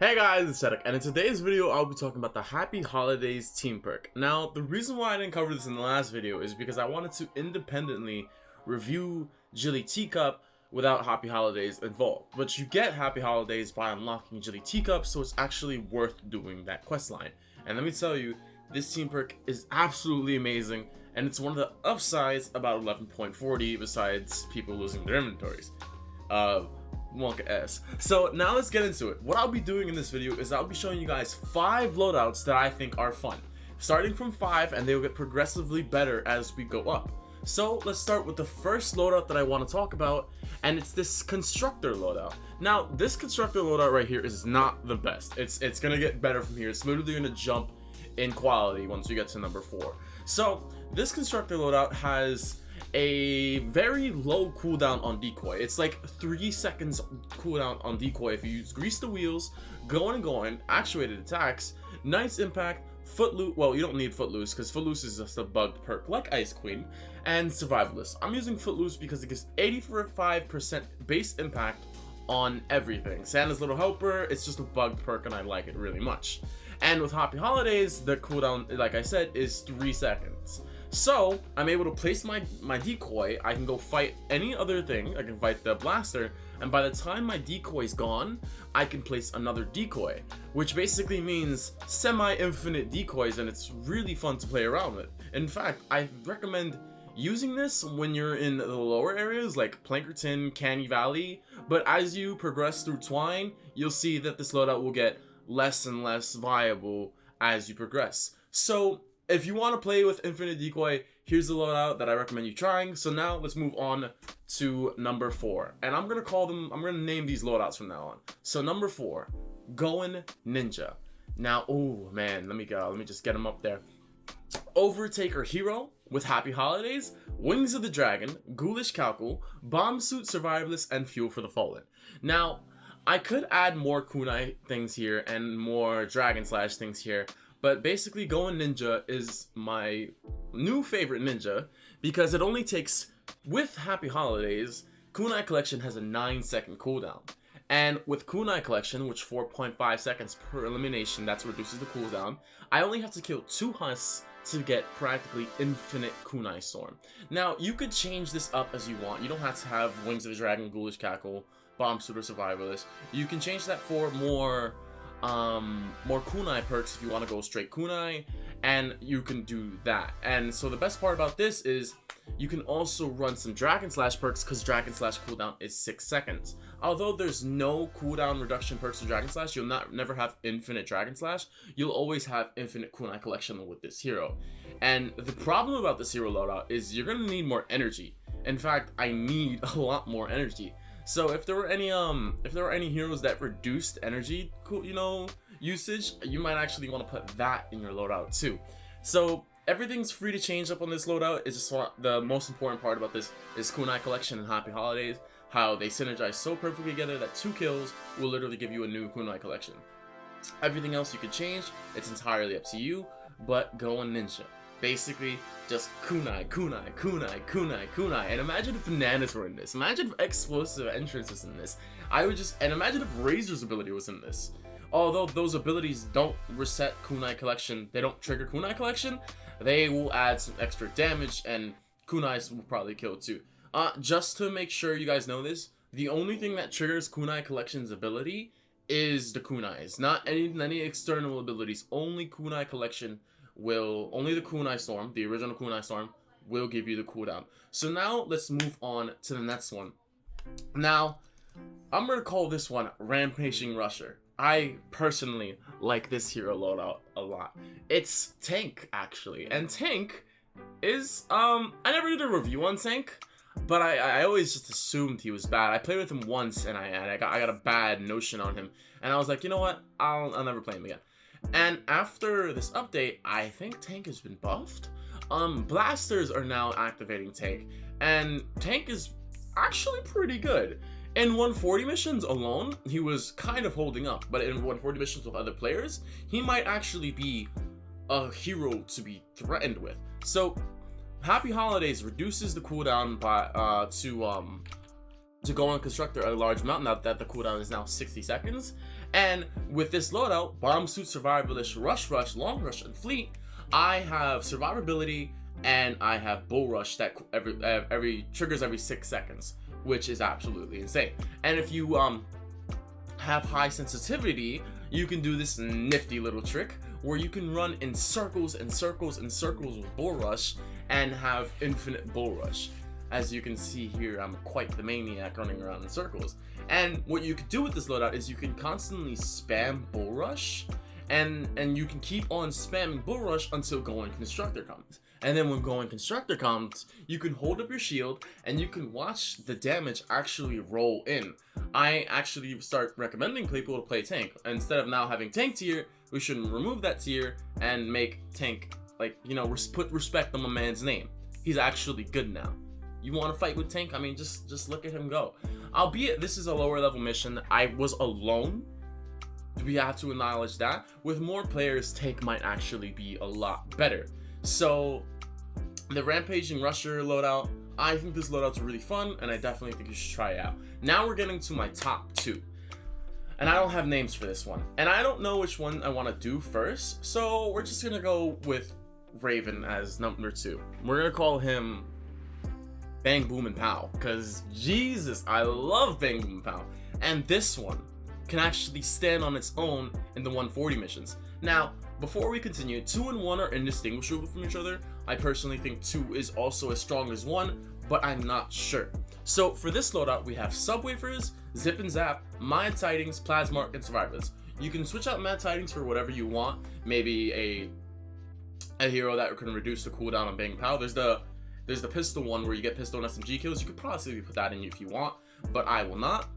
Hey guys, it's Chedic, and in today's video I'll be talking about the Happy Holidays team perk. Now, the reason why I didn't cover this in the last video is because I wanted to independently review Jilly Teacup without Happy Holidays involved. But you get Happy Holidays by unlocking Jilly Teacup, so it's actually worth doing that questline. And let me tell you, this team perk is absolutely amazing, and it's one of the upsides about 11.40 besides people losing their inventories. Wonka S. So now let's get into it. What I'll be doing in this video is I'll be showing you guys 5 loadouts that I think are fun. Starting from 5, and they'll get progressively better as we go up. So let's start with the first loadout that I want to talk about, and it's this constructor loadout. Now, this constructor loadout right here is not the best. It's gonna get better from here. It's literally gonna jump in quality once we get to number 4. So this constructor loadout has a very low cooldown on decoy. It's like 3 seconds cooldown on decoy if you use grease the wheels, going, actuated attacks, nice impact, footloose. Well, you don't need footloose because footloose is just a bugged perk like Ice Queen, and survivalist. I'm using footloose because it gives 85% base impact on everything. Santa's Little Helper, it's just a bugged perk and I like it really much. And with Happy Holidays, the cooldown, like I said, is 3 seconds. So I'm able to place my decoy. I can go fight any other thing. I can fight the blaster, and by the time my decoy's gone, I can place another decoy, which basically means semi-infinite decoys, and it's really fun to play around with. In fact, I recommend using this when you're in the lower areas like Plankerton, Canny Valley, but as you progress through Twine, you'll see that this loadout will get less and less viable as you progress. So if you want to play with infinite decoy, here's the loadout that I recommend you trying. So now let's move on to number 4. And I'm going to name these loadouts from now on. So number 4, Going Ninja. Now, oh man, let me just get them up there. Overtaker Hero with Happy Holidays, Wings of the Dragon, Ghoulish Calcul, Bomb Suit Survivalist, and Fuel for the Fallen. Now, I could add more kunai things here and more Dragon Slash things here, but basically Going Ninja is my new favorite ninja because it only takes, with Happy Holidays, Kunai Collection has a 9-second cooldown. And with Kunai Collection, which 4.5 seconds per elimination, that reduces the cooldown, I only have to kill 2 husks to get practically infinite Kunai Storm. Now, you could change this up as you want. You don't have to have Wings of the Dragon, Ghoulish Cackle, Bomb Suit, or Survivalist. You can change that for more kunai perks if you want to go straight kunai, and you can do that. And so the best part about this is you can also run some Dragon Slash perks because Dragon Slash cooldown is 6 seconds. Although there's no cooldown reduction perks for Dragon Slash, you'll never have infinite Dragon Slash. You'll always have infinite kunai collection with this hero. And the problem about this hero loadout is you're gonna need more energy. In fact, I need a lot more energy. So if there were any heroes that reduced energy, usage, you might actually want to put that in your loadout too. So everything's free to change up on this loadout. It's just the most important part about this is Kunai Collection and Happy Holidays, how they synergize so perfectly together that 2 kills will literally give you a new Kunai Collection. Everything else you could change, it's entirely up to you, but Going Ninja. Basically, just kunai. And imagine if bananas were in this. Imagine if explosive entrance was in this. And imagine if Razor's ability was in this. Although those abilities don't reset Kunai Collection, they don't trigger Kunai Collection, they will add some extra damage, and kunais will probably kill too. Just to make sure you guys know this, the only thing that triggers Kunai Collection's ability is the kunais, not any external abilities. Only Kunai Collection only the Kunai Storm, the original Kunai Storm, will give you the cooldown. So now let's move on to the next one. Now, I'm gonna call this one Rampaging Rusher. I personally like this hero loadout a lot. It's Tank, actually, and Tank is I never did a review on Tank, but I always just assumed he was bad. I played with him once, and I got a bad notion on him, and I was like, you know what, I'll never play him again. And after this update, I think Tank has been buffed. Blasters are now activating Tank, and Tank is actually pretty good. In 140 missions alone, he was kind of holding up, but in 140 missions with other players, he might actually be a hero to be threatened with. So, Happy Holidays reduces the cooldown by to go on Constructor a large amount, now that the cooldown is now 60 seconds. And with this loadout, Bomb Suit, Survivalist, Rush Rush, Long Rush, and Fleet, I have survivability and I have Bull Rush that every triggers every 6 seconds, which is absolutely insane. And if you have high sensitivity, you can do this nifty little trick where you can run in circles and circles and circles with Bull Rush and have infinite Bull Rush. As you can see here, I'm quite the maniac running around in circles. And what you can do with this loadout is you can constantly spam Bull Rush, and you can keep on spamming Bull Rush until Going Constructor comes. And then when Going Constructor comes, you can hold up your shield and you can watch the damage actually roll in. I actually start recommending people to play tank. Instead of now having tank tier, we should remove that tier and make tank, like, you know, put respect on my man's name. He's actually good now. You want to fight with tank? I mean, just look at him go. Albeit this is a lower level mission, I was alone. We have to acknowledge that. With more players, tank might actually be a lot better. So the Rampage and Rusher loadout, I think this loadout's really fun, and I definitely think you should try it out. Now we're getting to my top 2. And I don't have names for this one. And I don't know which one I want to do first, so we're just going to go with Raven as number 2. We're going to call him Bang, Boom, and Pow, because Jesus, I love Bang, Boom, and Pow. And this one can actually stand on its own in the 140 missions. Now, before we continue, 2 and 1 are indistinguishable from each other. I personally think 2 is also as strong as 1, but I'm not sure. So for this loadout, we have Subwoofers, Zip and Zap, Mad Tidings, Plasmark, and Survivors. You can switch out Mad Tidings for whatever you want. Maybe a hero that can reduce the cooldown on Bangpow. There's the pistol one where you get pistol and SMG kills. You could possibly put that in if you want, but I will not.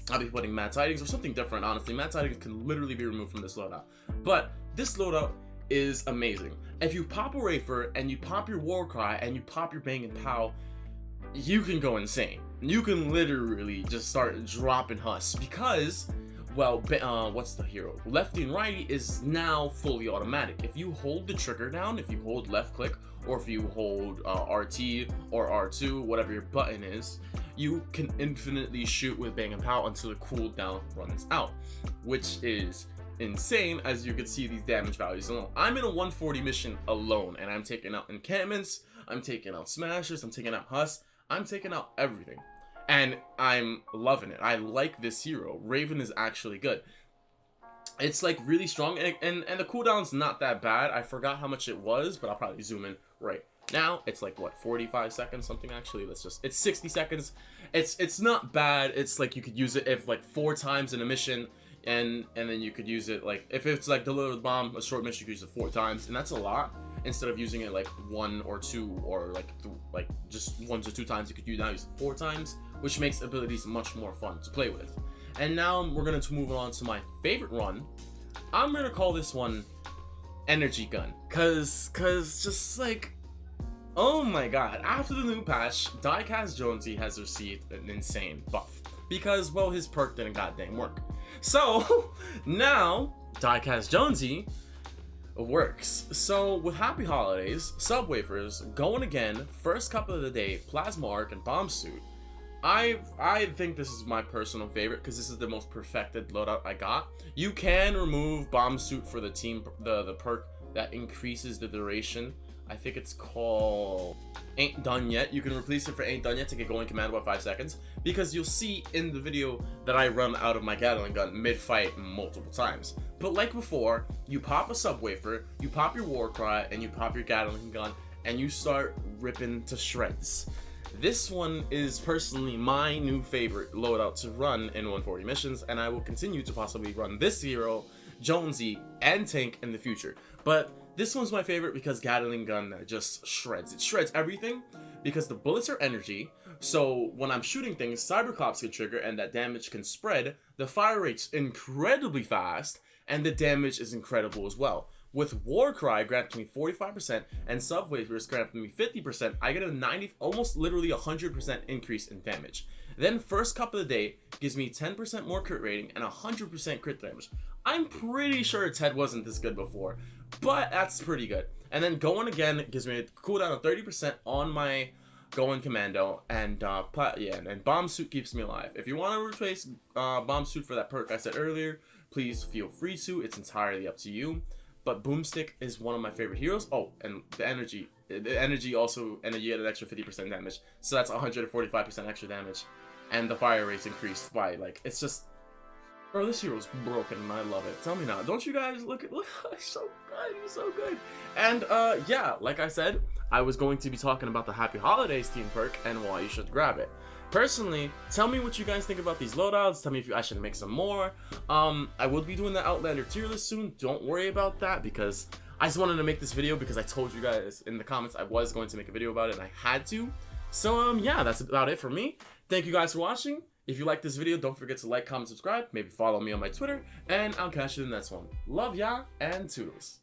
I'll be putting Mad Tidings or something different, honestly. Mad Tidings can literally be removed from this loadout. But this loadout is amazing. If you pop a Rafer and you pop your War Cry and you pop your Bang and Pow, you can go insane. You can literally just start dropping husks because, well, what's the hero? Lefty and righty is now fully automatic. If you hold the trigger down, if you hold left click, or if you hold RT or R2, whatever your button is, you can infinitely shoot with Bang and Pow until the cooldown runs out, which is insane. As you can see these damage values alone. I'm in a 140 mission alone, and I'm taking out encampments, I'm taking out smashers, I'm taking out husks, I'm taking out everything. And I'm loving it. I like this hero. Raven is actually good. It's like really strong, and the cooldown's not that bad. I forgot how much it was, but I'll probably zoom in right now. It's like what, 45 seconds something. Actually, it's 60 seconds. It's not bad. It's like you could use it if like 4 times in a mission, and then you could use it like if it's like deliver the bomb, a short mission, you could use it 4 times, and that's a lot. Instead of using it like 1 or 2 or like just 1 to 2 times, you could now use it 4 times, which makes abilities much more fun to play with. And now we're going to move on to my favorite run. I'm going to call this one Energy Gun. Cause just like, oh my god, after the new patch, Diecast Jonesy has received an insane buff. Because, well, his perk didn't goddamn work. So, now, Diecast Jonesy works. So, with Happy Holidays, Subwoofers, Going Again, First Couple of the Day, Plasma Arc, and Bomb Suit, I think this is my personal favorite because this is the most perfected loadout I got. You can remove Bomb Suit for the team, the perk that increases the duration. I think it's called Ain't Done Yet. You can replace it for Ain't Done Yet to get going command about 5 seconds, because you'll see in the video that I run out of my Gatling gun mid-fight multiple times. But like before, you pop a Subwoofer, you pop your War Cry, and you pop your Gatling gun, and you start ripping to shreds. This one is personally my new favorite loadout to run in 140 missions, and I will continue to possibly run this hero, Jonesy, and Tank in the future. But this one's my favorite because Gatling gun just shreds. It shreds everything because the bullets are energy, so when I'm shooting things, Cybercops can trigger and that damage can spread. The fire rate's incredibly fast, and the damage is incredible as well. With War Cry granting me 45% and Subwoofers granting me 50%, I get a 90, almost literally 100% increase in damage. Then First Couple of the Day gives me 10% more crit rating and 100% crit damage. I'm pretty sure Ted wasn't this good before, but that's pretty good. And then Going Again gives me a cooldown of 30% on my going commando, and and bomb suit keeps me alive. If you want to replace bomb suit for that perk I said earlier, please feel free to. It's entirely up to you. But boomstick is one of my favorite heroes. Oh, and the energy also, and you get an extra 50% damage, so that's 145% extra damage, and the fire rate's increased by, like, it's just, bro, this hero's broken and I love it. Tell me now, don't you guys look, he's so good, he's so good. And yeah, like I said, I was going to be talking about the Happy Holidays team perk and why you should grab it. Personally, tell me what you guys think about these loadouts. Tell me if I should make some more. I will be doing the Outlander tier list soon. Don't worry about that, because I just wanted to make this video because I told you guys in the comments I was going to make a video about it and I had to. So yeah, that's about it for me. Thank you guys for watching. If you like this video, don't forget to like, comment, subscribe. Maybe follow me on my Twitter, and I'll catch you in the next one. Love ya, and toodles.